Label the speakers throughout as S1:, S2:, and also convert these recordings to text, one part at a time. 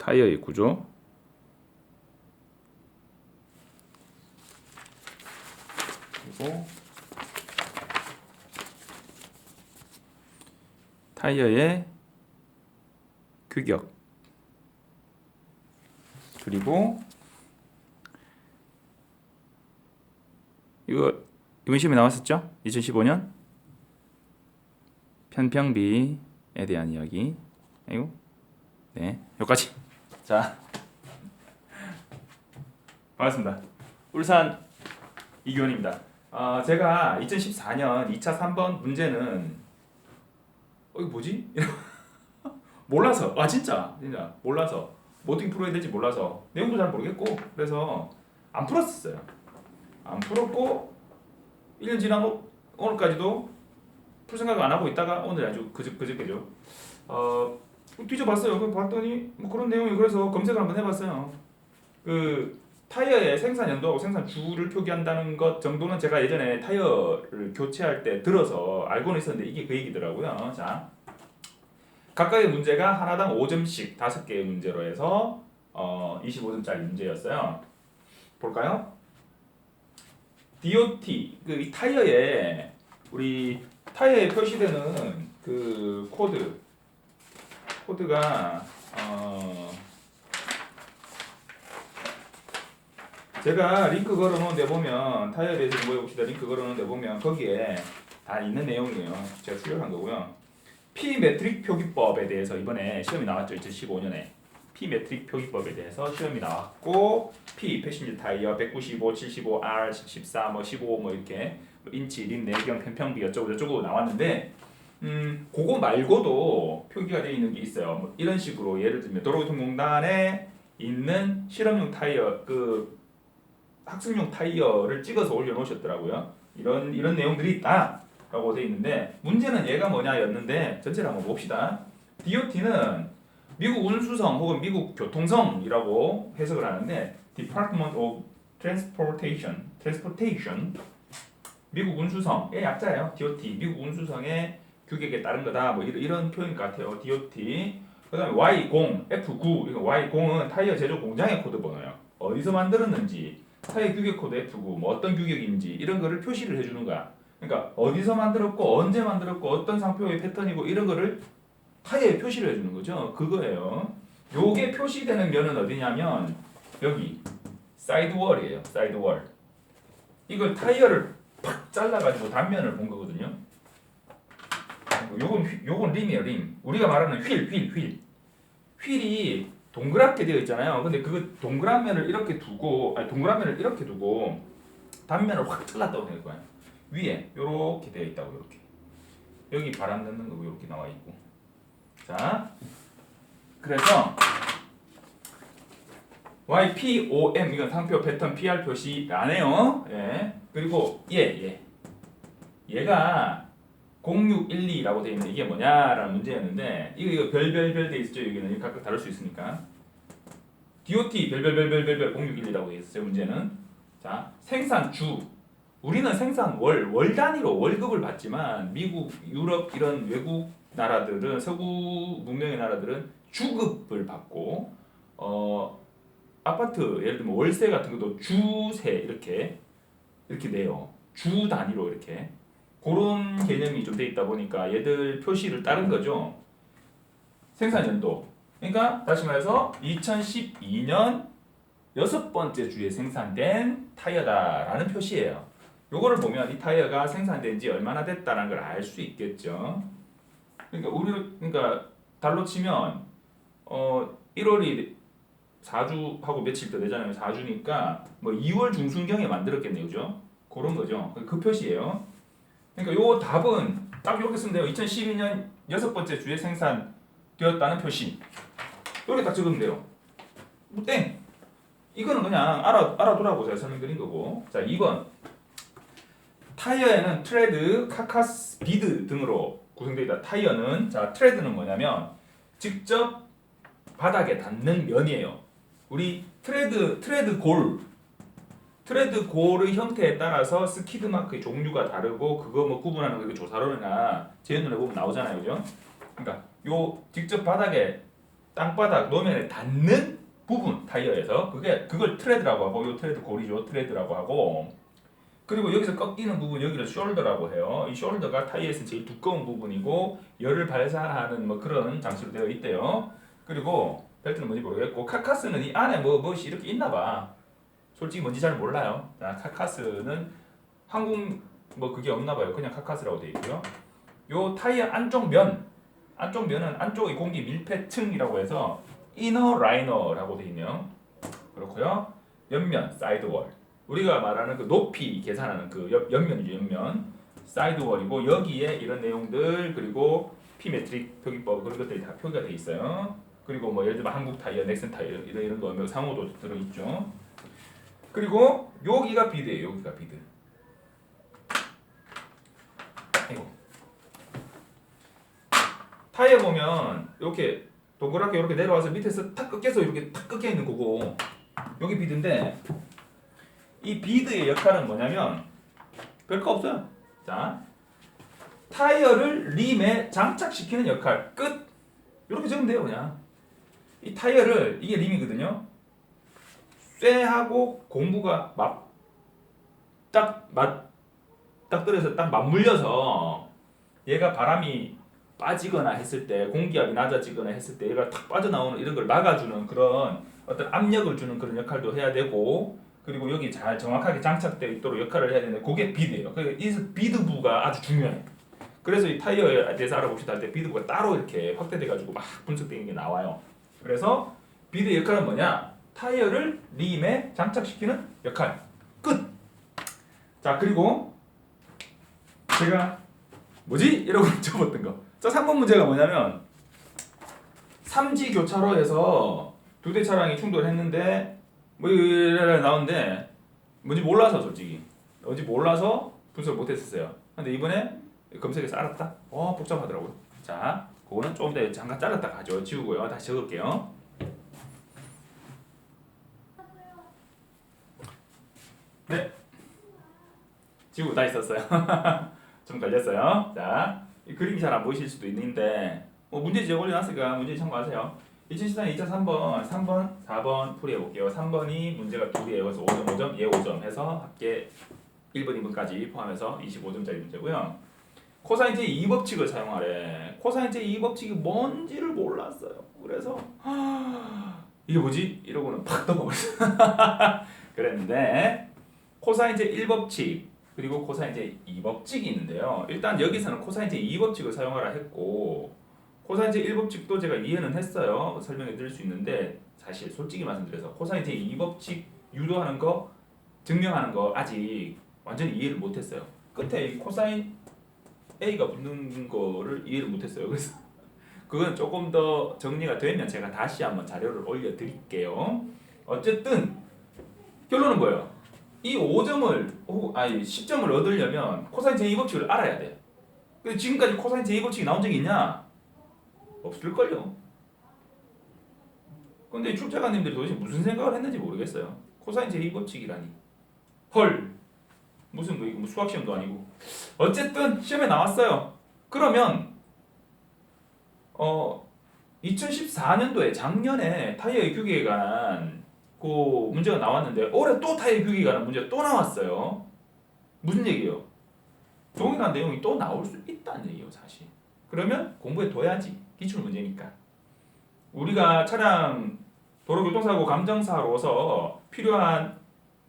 S1: 타이어의 구조. 그리고 타이어의 규격. 그리고 이번 시험에 나왔었죠? 2015년 편평비에 대한 이야기. 아이고, 네, 여기까지. 자, 반갑습니다. 울산 이규원입니다. 제가 2014년 2차 3번 문제는 이거 뭐지? 몰라서, 진짜 몰라서 뭐 어떻게 풀어야 될지 몰라서 내용도 잘 모르겠고 그래서 안 풀었어요. 안 풀었고 1년 지난 오늘까지도 풀 생각 안 하고 있다가 오늘 아주 그저께죠. 뒤져봤어요. 봤더니 뭐 그런 내용이, 그래서 검색을 한번 해봤어요. 그 타이어의 생산 연도하고 생산 주를 표기한다는 것 정도는 제가 예전에 타이어를 교체할 때 들어서 알고는 있었는데 이게 그 얘기더라고요. 자, 각각의 문제가 하나당 5점씩 5개의 문제로 해서 25점짜리 문제였어요. 볼까요? DOT, 이 타이어에 우리 타이어에 표시되는 그 코드가 제가 링크 걸어놓은 데 보면, 타이어에 대해서 공부해봅시다. 링크 걸어놓은 데 보면 거기에 다 있는 내용이에요. 제가 출력한 거고요. P 매트릭 표기법에 대해서 이번에 시험이 나왔죠. 2015년에 P 매트릭 표기법에 대해서 시험이 나왔고, P 패신저 타이어 195, 75, R 14, 15 이렇게 인치, 림, 내경, 편평비 어쩌고 저쩌고 나왔는데, 그거 말고도 표기가 되어 있는 게 있어요. 이런 식으로 예를 들면 도로교통공단에 있는 실험용 타이어, 학습용 타이어를 찍어서 올려놓으셨더라고요. 이런 내용들이 있다라고 되어 있는데, 문제는 얘가 뭐냐였는데 전체를 한번 봅시다. DOT는 미국 운수성 혹은 미국 교통성이라고 해석을 하는데, Department of Transportation, 미국 운수성의 약자예요. DOT, 미국 운수성의 규격에 따른 거다. 뭐 이런 표현 같아요. DOT. 그다음에 Y0, F9. 이거 Y0은 타이어 제조 공장의 코드 번호예요. 어디서 만들었는지, 타이어 규격 코드 F9, 뭐 어떤 규격인지 이런 거를 표시를 해주는 거야. 그러니까 어디서 만들었고 언제 만들었고 어떤 상표의 패턴이고 이런 거를 타이어에 표시를 해주는 거죠. 그거예요. 요게 표시되는 면은 어디냐면 여기 사이드월이에요. 사이드월. 이걸 타이어를 팍 잘라가지고 단면을 본 거거든요. 요건 림이에요. 림. 우리가 말하는 휠이 동그랗게 되어 있잖아요. 근데 그 동그란 면을 이렇게 두고, 단면을 확 잘랐다고 생각할 거예요. 위에 요렇게 되어 있다고, 요렇게. 여기 바람 넣는 거고 요렇게 나와 있고. 자, 그래서 YPOM 이건 상표 패턴 PR 표시 안 해요. 예. 그리고 얘가 0612라고 되어 있는 이게 뭐냐라는 문제였는데, 이거 별별별 돼 있었죠. 여기는 각각 다를 수 있으니까. DOT 별별별별별 0612라고 되어 있었어요. 문제는. 자, 생산주. 우리는 생산 월 단위로 월급을 받지만 미국, 유럽 이런 외국 나라들은, 서구 문명의 나라들은 주급을 받고, 아파트 예를 들면 월세 같은 것도 주세 이렇게 내요. 주 단위로 이렇게. 그런 개념이 좀 돼 있다 보니까 얘들 표시를 따른 거죠. 생산 연도. 그러니까 다시 말해서 2012년 6번째 주에 생산된 타이어다라는 표시예요. 요거를 보면 이 타이어가 생산된 지 얼마나 됐다는 걸 알 수 있겠죠. 그러니까 달로 치면 1월이 4주하고 며칠 더 되잖아요. 4주니까 뭐 2월 중순경에 만들었겠네요. 그죠? 그런 거죠. 그 표시예요. 그러니까 요 답은 딱 이렇게 쓰면 돼요. 2012년 6번째 주에 생산되었다는 표시. 이렇게 딱 적으면 돼요. 뭐 땡! 이거는 그냥 알아두라고 제가 설명드린 거고. 자, 2번. 타이어에는 트레드, 카카스, 비드 등으로 구성되어 있다. 타이어는, 자, 트레드는 뭐냐면 직접 바닥에 닿는 면이에요. 우리 트레드 골의 형태에 따라서 스키드 마크의 종류가 다르고, 그거 뭐 구분하는 거 조사론이나 재연론에 보면 나오잖아요. 그죠? 그러니까 요 직접 바닥에 땅바닥 노면에 닿는 부분 타이어에서 그걸 트레드라고 하고 요 트레드 고리죠. 트레드라고 하고 그리고 여기서 꺾이는 부분 여기를 숄더라고 해요. 이 숄더가 타이어에서 제일 두꺼운 부분이고 열을 발산하는 뭐 그런 장치로 되어 있대요. 그리고 벨트는 뭔지 모르겠고 카카스는 이 안에 무엇이 이렇게 있나 봐. 솔직히 뭔지 잘 몰라요. 자, 카카스는 한국 뭐 그게 없나 봐요. 그냥 카카스라고 되어 있고요. 요 타이어 안쪽면은 안쪽의 공기 밀폐층이라고 해서 이너 라이너라고 되어 있네요. 그렇고요. 옆면 사이드월. 우리가 말하는 그 높이 계산하는 그 옆면이죠. 옆면 사이드월이고 여기에 이런 내용들 그리고 피메트릭 표기법 그런 것들이 다 표기가 되어 있어요. 그리고 뭐 예를 들면 한국 타이어, 넥슨 타이어 이런 거 상호도 들어 있죠. 그리고 여기가 비드예요. 여기가 비드. 아이고. 타이어 보면 이렇게 동그랗게 이렇게 내려와서 밑에서 탁 꺾여서 이렇게 탁 꺾여 있는 거고 여기 비드인데 이 비드의 역할은 뭐냐면 별거 없어요. 자, 타이어를 림에 장착시키는 역할 끝. 이렇게 적으면 돼요. 그냥 이 타이어를 이게 림이거든요. 쇠하고 공구가 딱 떨어져서 딱 맞물려서 얘가 바람이 빠지거나 했을 때 공기압이 낮아지거나 했을 때 얘가 탁 빠져나오는 이런 걸 막아주는 그런 어떤 압력을 주는 그런 역할도 해야 되고 그리고 여기 잘 정확하게 장착되어 있도록 역할을 해야 되는데 그게 비드예요. 그러니까 이 비드부가 아주 중요해. 그래서 이 타이어에 대해서 알아봅시다 할 때 비드부가 따로 이렇게 확대돼 가지고 막 분석되는 게 나와요. 그래서 비드의 역할은 뭐냐? 타이어를 림에 장착시키는 역할. 끝. 자, 그리고 제가 뭐지? 이러고 접었던 거. 자, 3번 문제가 뭐냐면 3지 교차로에서 두 대 차량이 충돌했는데 뭐 이래 나오는데 뭔지 몰라서 솔직히 뭔지 몰라서 분석을 못했었어요. 근데 이번에 검색해서 알았다. 복잡하더라고요. 자, 그거는 조금 더 잠깐 잘랐다가 하죠. 지우고요. 다시 적을게요. 네. 지우고 다 있었어요. 좀 걸렸어요. 자, 이 그림이 잘 안 보이실 수도 있는데 뭐 문제 지어 올려놨으니까 문제 참고하세요. 2014년 2003번, 3번, 4번 풀이해볼게요. 3번이 문제가 2개예요. 그래서 5점, 5점, 얘 5점 해서 합계 1번, 2번까지 포함해서 25점짜리 문제고요. 코사인 제2 법칙을 사용하래. 코사인 제2 법칙이 뭔지를 몰랐어요. 그래서 이게 뭐지? 이러고는 팍 떠먹었어요. 그랬는데 코사인 제1 법칙 그리고 코사인 제2 법칙이 있는데요. 일단 여기서는 코사인 제2 법칙을 사용하라 했고 코사인 제1 법칙도 제가 이해는 했어요. 설명해 드릴 수 있는데 사실 솔직히 말씀드려서 코사인 제2 법칙 유도하는 거 증명하는 거 아직 완전히 이해를 못했어요. 끝에 이 코사인 A가 붙는 거를 이해를 못했어요. 그래서 그건 조금 더 정리가 되면 제가 다시 한번 자료를 올려드릴게요. 어쨌든 결론은 뭐예요? 이 5점을 아니 10점을 얻으려면 코사인 제2 법칙을 알아야 돼. 근데 지금까지 코사인 제2 법칙이 나온 적이 있냐? 없을걸요. 근데 이 출제가님들이 도대체 무슨 생각을 했는지 모르겠어요. 코사인 제2 법칙이라니. 헐. 무슨 뭐 이거 뭐 수학 시험도 아니고. 어쨌든 시험에 나왔어요. 그러면 2014년도에 작년에 타이어의 규격에 관한 그 문제가 나왔는데 올해 또 타이어 규격에 관한 문제가 또 나왔어요. 무슨 얘기예요? 동일한 내용이 또 나올 수 있다는 얘기예요, 사실. 그러면 공부해 둬야지. 기출 문제니까. 우리가 차량 도로교통사고 감정사로서 필요한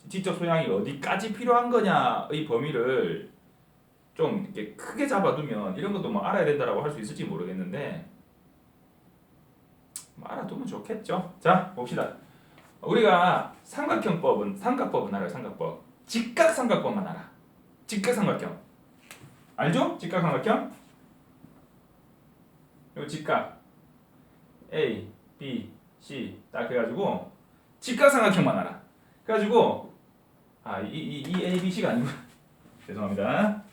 S1: 지적 소양이 어디까지 필요한 거냐의 범위를 좀 이렇게 크게 잡아두면 이런 것도 뭐 알아야 된다라고 할 수 있을지 모르겠는데 뭐 알아두면 좋겠죠. 자, 봅시다. 우리가 삼각법은 알아요. 삼각법. 직각삼각법만 알아. 직각삼각형. 알죠? 직각삼각형? 요 직각 A, B, C 딱 해가지고 직각삼각형만 알아. 그래가지고 이 A, B, C가 아니고 죄송합니다.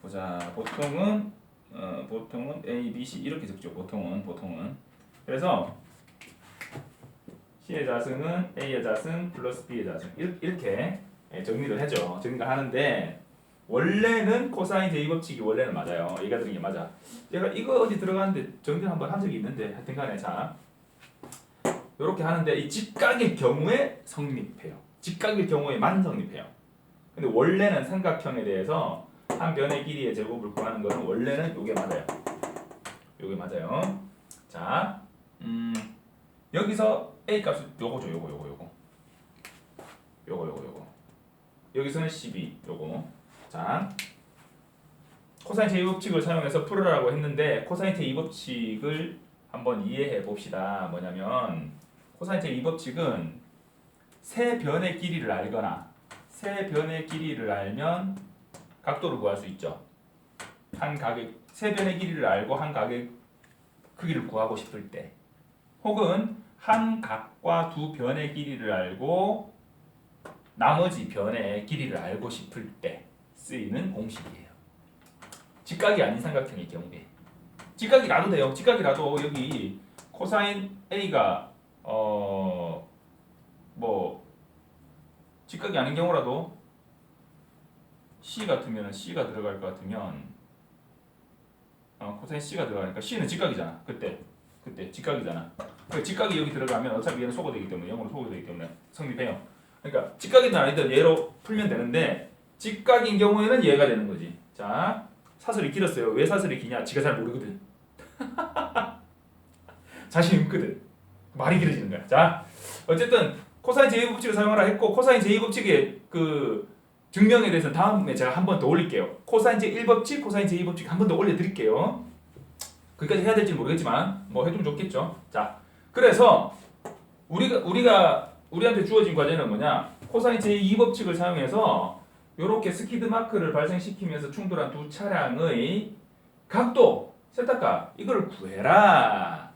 S1: 보자. 보통은 A, B, C 이렇게 적죠. 보통은. 그래서 C의 자승은 A의 자승 플러스 B의 자승 이렇게 정리를 하죠. 정리를 하는데 원래는 코사인 제2 법칙이 원래는 맞아요. 얘가 들은 게 맞아. 제가 이거 어디 들어가는데 정리 한번 한 적이 있는데 하여튼간에 자 이렇게 하는데 이 직각일 경우에 성립해요. 직각일 경우에만 성립해요. 근데 원래는 삼각형에 대해서 한 변의 길이의 제곱을 구하는 거는 원래는 요게 맞아요. 요게 맞아요. 자, 여기서 a 값은 요거죠. 요거. 여기서는 12 요거. 자, 코사인 제2 법칙을 사용해서 풀으라고 했는데 코사인 제2 법칙을 한번 이해해 봅시다. 뭐냐면 코사인 제2 법칙은 세 변의 길이를 알거나 세 변의 길이를 알면 각도를 구할 수 있죠. 한 각의 세 변의 길이를 알고 한 각의 크기를 구하고 싶을 때, 혹은 한 각과 두 변의 길이를 알고 나머지 변의 길이를 알고 싶을 때 쓰이는 공식이에요. 직각이 아닌 삼각형의 경우에. 직각이라도 돼요. 직각이라도 여기 코사인 A가 직각이 아닌 경우라도 C 같으면 C가 들어갈 것 같으면 코사인 C가 들어가니까 C는 직각이잖아. 그때 직각이잖아. 직각이 여기 들어가면 어차피 얘는 소거되기 때문에 0으로 소거되기 때문에 성립해요. 그러니까 직각이든 아니든 얘로 풀면 되는데 직각인 경우에는 얘가 되는 거지. 자, 사설이 길었어요. 왜 사설이 기냐? 지가 잘 모르거든. 자신 없거든. 말이 길어지는 거야. 자, 어쨌든 코사인 제2 법칙을 사용하라 했고 코사인 제2 법칙의 그 증명에 대해서 다음에 제가 한 번 더 올릴게요. 코사인 제1 법칙, 코사인 제2 법칙 한 번 더 올려드릴게요. 거기까지 해야 될지 모르겠지만 뭐 해두면 좋겠죠. 자, 그래서 우리한테 주어진 과제는 뭐냐? 코사인 제2 법칙을 사용해서 이렇게 스키드 마크를 발생시키면서 충돌한 두 차량의 각도, 세타값 이걸 구해라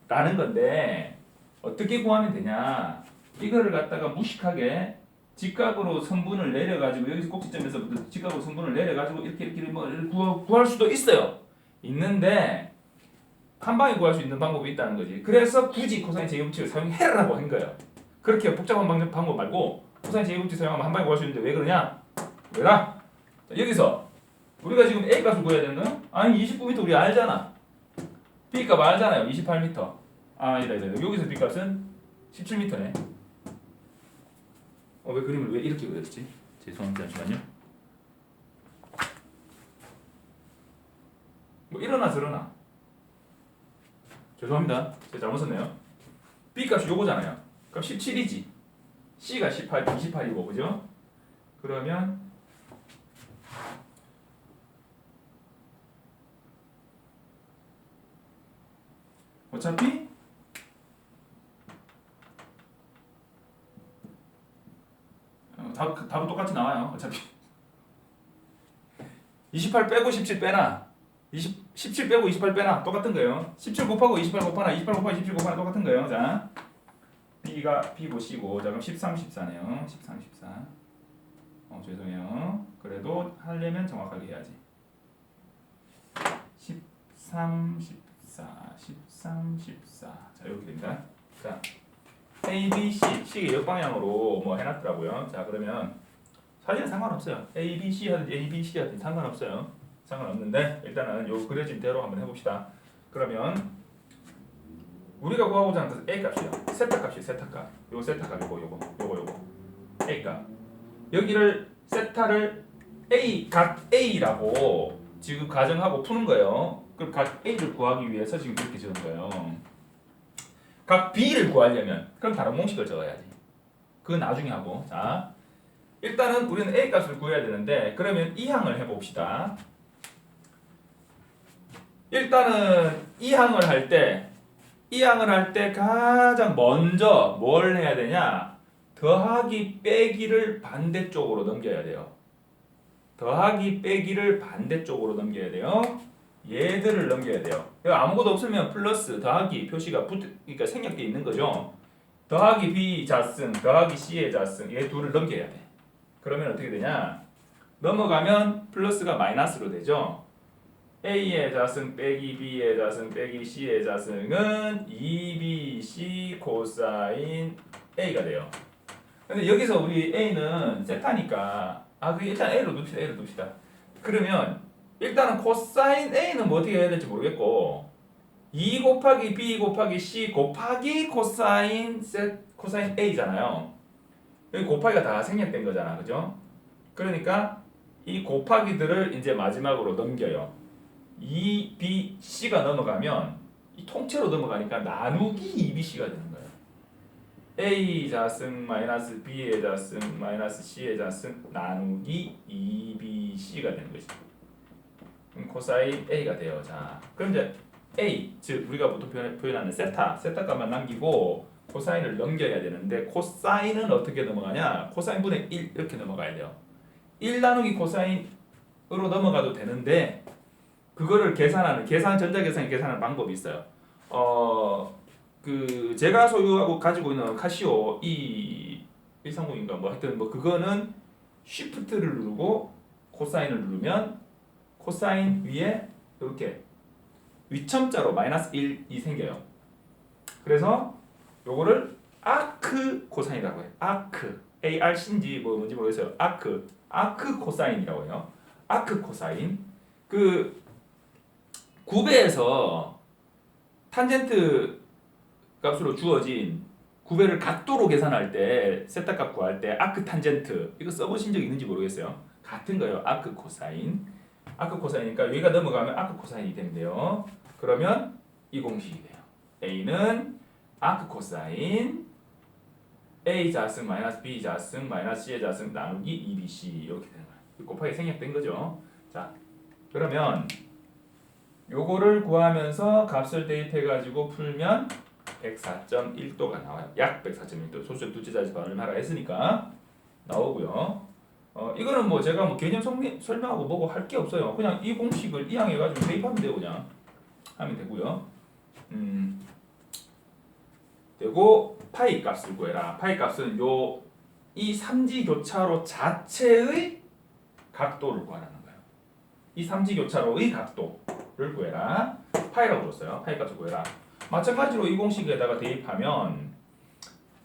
S1: 라는 건데 어떻게 구하면 되냐? 이거를 갖다가 무식하게 직각으로 선분을 내려가지고 여기서 꼭지점에서부터 직각으로 선분을 내려가지고 이렇게 뭐 구할 수도 있어요. 있는데 한 방에 구할 수 있는 방법이 있다는 거지. 그래서 굳이 코사인 제2 법칙을 사용해라라고 한 거예요. 그렇게 복잡한 방법 말고 코사인 제2 법칙 사용하면 한 방에 구할 수 있는데 왜 그러냐? 왜라? 여기서 우리가 지금 A 값을 구해야 되는 거야? 아니 29m 우리 알잖아. B 값 알잖아요. 28m. 아니다. 여기서 B 값은 17m네. 왜 그림을 왜 이렇게 그렸지? 죄송합니다. 잠시만요. 뭐 이러나 저러나. 죄송합니다. 제가 잘못 썼네요. B 값이 요거잖아요. 그럼 17이지. C가 28이고 그죠? 그러면 어차피 답은 똑같이 나와요. 어차피 28 빼고 17 빼나 17 빼고 28 빼나 똑같은 거예요. 17 곱하고 28 곱하나 28 곱하고 17 곱하나 똑같은 거예요. 자, B가 B고 C고 자 그럼 13, 14네요. 13, 14 죄송해요. 그래도 하려면 정확하게 해야지. 13, 14 13, 14 자 이렇게 됩니다. 자 A, B, C, C가 역방향으로 뭐 해놨더라고요. 자 그러면 사실은 상관없어요. A, B, C 하든지 A, B, C 하든지 상관없어요. 상관없는데 일단은 요 그려진 대로 한번 해봅시다. 그러면 우리가 구하고자 하는 것은 A 값이에요. 세타 값이에요. 세타 값. 요 세타 값이고 요거 A 값. 여기를 세타를 A 각 A라고 지금 가정하고 푸는 거예요. 그럼 각 A를 구하기 위해서 지금 그렇게 적은 거예요. 각 B를 구하려면 그럼 다른 공식을 적어야지. 그건 나중에 하고. 자, 일단은 우리는 A 값을 구해야 되는데 그러면 이 항을 해봅시다. 일단은 이 항을 할 때 가장 먼저 뭘 해야 되냐? 더하기 빼기를 반대쪽으로 넘겨야 돼요. 더하기 빼기를 반대쪽으로 넘겨야 돼요. 얘들을 넘겨야 돼요. 아무것도 없으면 플러스 더하기 표시가 그러니까 생략돼 있는 거죠. 더하기 B 자승, 더하기 C의 자승 얘 둘을 넘겨야 돼. 그러면 어떻게 되냐? 넘어가면 플러스가 마이너스로 되죠. A의 자승 빼기 B의 자승 빼기 C의 자승은 2BC 코사인 A가 돼요. 근데 여기서 우리 A는 세타니까 그 일단 A로 둡시다. 그러면 일단은 코사인 A는 뭐 어떻게 해야 될지 모르겠고 2 곱하기 B 곱하기 C 곱하기 코사인 A잖아요. 여기 곱하기가 다 생략된 거잖아, 그죠? 그러니까 이 곱하기들을 이제 마지막으로 넘겨요. 2BC가 넘어가면 이 통째로 넘어가니까 나누기 2BC가 되는 거예요. A 자승 마이너스 B의 자승 마이너스 C의 자승 나누기 2BC가 되는 거지. 그럼 코사인 A가 돼요. 자, 그럼 이제 A, 즉 우리가 보통 표현하는 세타 값만 남기고 코사인을 넘겨야 되는데 코사인은 어떻게 넘어가냐? 코사인 분의 1 이렇게 넘어가야 돼요. 1 나누기 코사인으로 넘어가도 되는데 그거를 전자계산기 계산하는 방법이 있어요. 제가 소유하고 가지고 있는 카시오 E130인가 뭐 하여튼 뭐 그거는 쉬프트를 누르고 코사인을 누르면 코사인 위에 이렇게 위첨자로 마이너스 1이 생겨요. 그래서 요거를 아크 코사인이라고 해요. 아크 ARC인지 뭐 뭔지 모르겠어요. 아크 코사인이라고 해요. 아크 코사인. 그 9배에서 탄젠트 값으로 주어진 9배를 각도로 계산할 때 세타 값 구할 때 아크 탄젠트 이거 써보신 적 있는지 모르겠어요. 같은 거예요. 아크 코사인. 아크 코사인이니까 여기가 넘어가면 아크 코사인이 된대요. 그러면 이 공식이 돼요. A는 아크 코사인 A 자승 마이너스 B 자승 마이너스 C의 자승 나누기 2BC 이렇게 되는 거예요. 곱하기 생략된 거죠. 자, 그러면 요거를 구하면서 값을 대입해가지고 풀면 104.1도가 나와요. 약 104.1도. 소수점 두째자에서 반올림하라 했으니까 나오고요. 이거는 뭐 제가 뭐 개념 설명하고 뭐고 할 게 없어요. 그냥 이 공식을 이항해가지고 대입하면 돼요. 그냥 하면 되고요. 되고 파이 값을 구해라. 파이 값은 이 삼지 교차로 자체의 각도를 구하라는 거예요. 이 삼지 교차로의 각도를 구해라. 파이라고 줬어요. 파이 값을 구해라. 마찬가지로 이 공식에다가 대입하면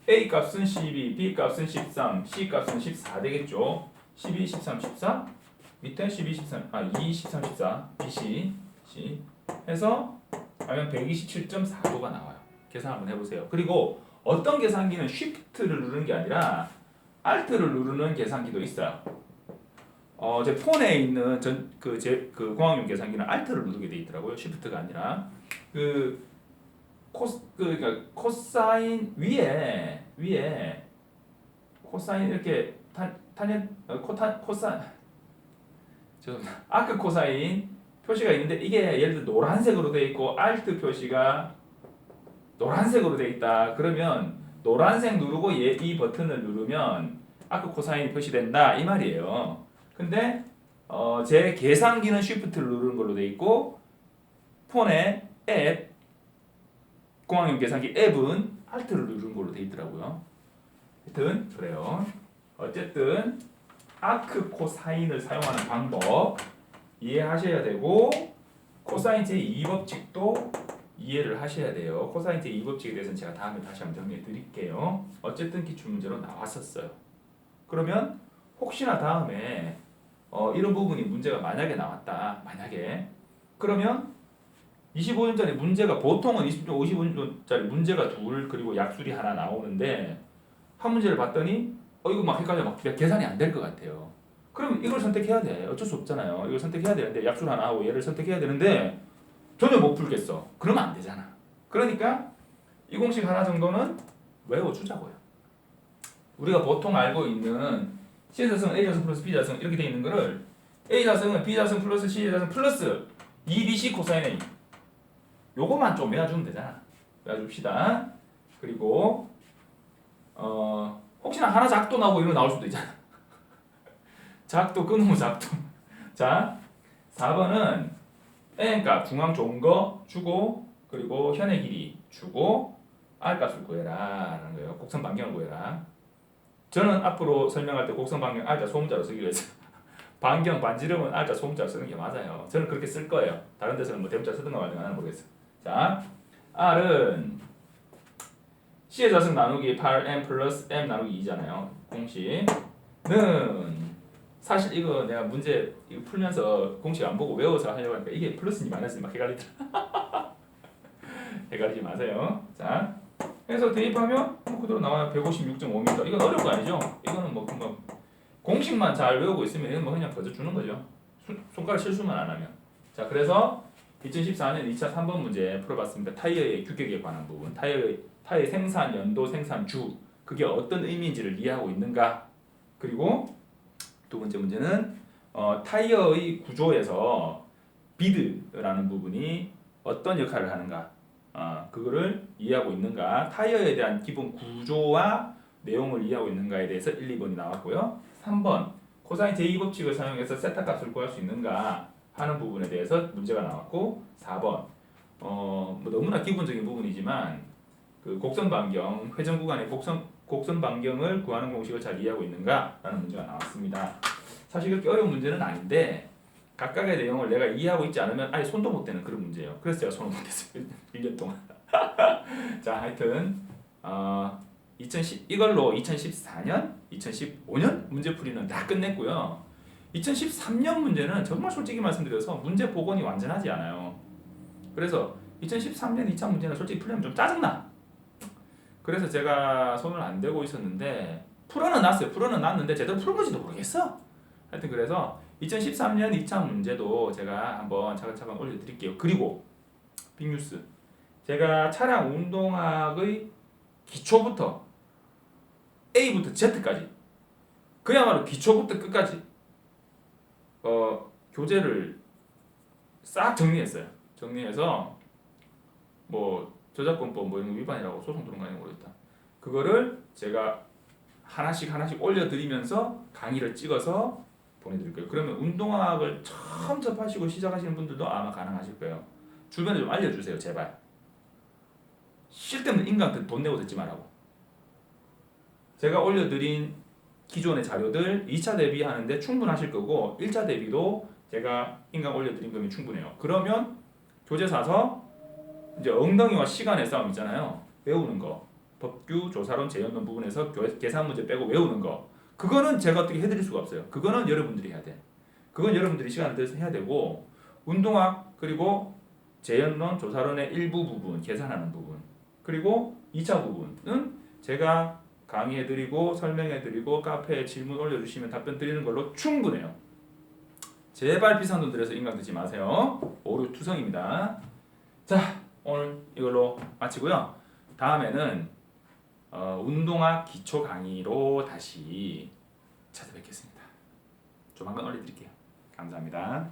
S1: A 값은 12, B 값은 13, C 값은 14 되겠죠. 12, 13, 14 밑에 12, 13, 2, 13, 14 BC C 해서 하면 127.4도가 나와요. 계산 한번 해보세요. 그리고 어떤 계산기는 Shift를 누르는 게 아니라 Alt를 누르는 계산기도 있어요. 제 폰에 있는 공학용 계산기는 Alt를 누르게 돼 있더라고요. Shift가 아니라 그러니까 코사인 위에 코사인 이렇게 아크 코사인 표시가 있는데 이게 예를 들어 노란색으로 돼 있고 Alt 표시가 노란색으로 돼 있다. 그러면 노란색 누르고 이 버튼을 누르면 아크 코사인이 표시된다 이 말이에요. 근데 제 계산기는 Shift를 누르는 걸로 돼 있고 폰의 앱 공학용 계산기 앱은 Alt를 누르는 걸로 돼 있더라고요. 하여튼 그래요. 어쨌든 아크 코사인을 사용하는 방법 이해하셔야 되고 코사인 제2법칙도 이해를 하셔야 돼요. 코사인 제2법칙에 대해서는 제가 다음에 다시 한번 정리해 드릴게요. 어쨌든 기출문제로 나왔었어요. 그러면 혹시나 다음에 이런 부분이 문제가 만약에 나왔다. 그러면 25분짜리 문제가 보통은 20분, 55분짜리 문제가 둘 그리고 약술이 하나 나오는데 한 문제를 봤더니 이거 막 헷갈려 막 계산이 안 될 것 같아요. 그럼 이걸 선택해야 돼. 어쩔 수 없잖아요. 이걸 선택해야 되는데 약술 하나 하고 얘를 선택해야 되는데 전혀 못 풀겠어. 그러면 안 되잖아. 그러니까 이 공식 하나 정도는 외워주자고요. 우리가 보통 알고 있는 C자승은 A자승 플러스 B자승 이렇게 돼 있는 거를 A자승은 B자승 플러스 C자승 플러스 2BC 코사인 A 요거만 좀 외워주면 되잖아. 외워줍시다. 그리고 혹시나 하나 작도 나오고 이런 거 나올 수도 있잖아. 작도 끊으면 작도. 자, 4번은 n값 중앙 좋은 거 주고 그리고 현의 길이 주고 r값을 구해라 라는 거예요. 곡선 반경을 구해라. 저는 앞으로 설명할 때 곡선 반경 r자 소음자로 쓰기로 했어요. 반경 반지름은 r자 소음자로 쓰는 게 맞아요. 저는 그렇게 쓸 거예요. 다른 데서는 뭐 대문자 쓰든가 말든가 모르겠어요. 자, r은 c의 자승 나누기 8m 플러스 m 나누기 2잖아요. 공식는 사실 이거 내가 문제 이거 풀면서 공식 안 보고 외워서 하려고 하니까 이게 플러스인지 마이너스인지 막 헷갈리더라. 헷갈리지 마세요. 자, 그래서 대입하면 그대로 나와요. 156.5m. 이건 어려운 거 아니죠? 이거는 뭐 금방 공식만 잘 외우고 있으면 이건 뭐 그냥 거저 주는 거죠. 손가락 실수만 안 하면. 자, 그래서 2014년 2차 3번 문제 풀어봤습니다. 타이어의 규격에 관한 부분, 타이어의 생산 연도, 생산 주, 그게 어떤 의미인지를 이해하고 있는가. 그리고 두 번째 문제는 타이어의 구조에서 비드라는 부분이 어떤 역할을 하는가, 그거를 이해하고 있는가, 타이어에 대한 기본 구조와 내용을 이해하고 있는가에 대해서 1, 2번이 나왔고요. 3번 코사인 제2법칙을 사용해서 세타 값을 구할 수 있는가 하는 부분에 대해서 문제가 나왔고, 4번 뭐 너무나 기본적인 부분이지만 그 곡선 반경, 회전 구간의 곡선 반경을 구하는 공식을 잘 이해하고 있는가 라는 문제가 나왔습니다. 사실 그렇게 어려운 문제는 아닌데 각각의 내용을 내가 이해하고 있지 않으면 아예 손도 못 대는 그런 문제예요. 그래서 제가 손을 못 댔어요. 1년 동안. 자, 하여튼 2010 이걸로 2014년, 2015년 문제풀이는 다 끝냈고요. 2013년 문제는 정말 솔직히 말씀드려서 문제 복원이 완전하지 않아요. 그래서 2013년 2차 문제는 솔직히 풀려면 좀 짜증나. 그래서 제가 손을 안 대고 있었는데 풀어는 놨어요. 풀어는 놨는데 제대로 푸른 건지도 모르겠어. 하여튼 그래서 2013년 2차 문제도 제가 한번 차근차근 올려드릴게요. 그리고 빅뉴스, 제가 차량 운동학의 기초부터 A부터 Z까지 그야말로 기초부터 끝까지 교재를 싹 정리했어요. 정리해서 뭐 저작권법 뭐 이런 거 위반이라고 소송 들어온 거 아닌지 모르겠다. 그거를 제가 하나씩 올려드리면서 강의를 찍어서 보내드릴 거예요. 그러면 운동학을 처음 접하시고 시작하시는 분들도 아마 가능하실 거예요. 주변에 좀 알려주세요, 제발. 쓸데없는 인간한테 돈 내고 듣지 말라고. 제가 올려드린 기존의 자료들 2차 대비하는데 충분하실 거고 1차 대비도 제가 인강 올려드린 거면 충분해요. 그러면 교재 사서 이제 엉덩이와 시간의 싸움 있잖아요. 외우는 거. 법규, 조사론, 재연론 부분에서 계산 문제 빼고 외우는 거. 그거는 제가 어떻게 해드릴 수가 없어요. 그거는 여러분들이 해야 돼. 그건 여러분들이 시간을 들여서 해야 되고, 운동학 그리고 재연론, 조사론의 일부 부분, 계산하는 부분, 그리고 2차 부분은 제가 강의해드리고 설명해드리고 카페에 질문 올려주시면 답변 드리는 걸로 충분해요. 제발 비싼 돈 들여서 인강 듣지 마세요. 오류 투성입니다. 자, 오늘 이걸로 마치고요. 다음에는 운동학 기초 강의로 다시 찾아뵙겠습니다. 조만간 올려드릴게요. 감사합니다.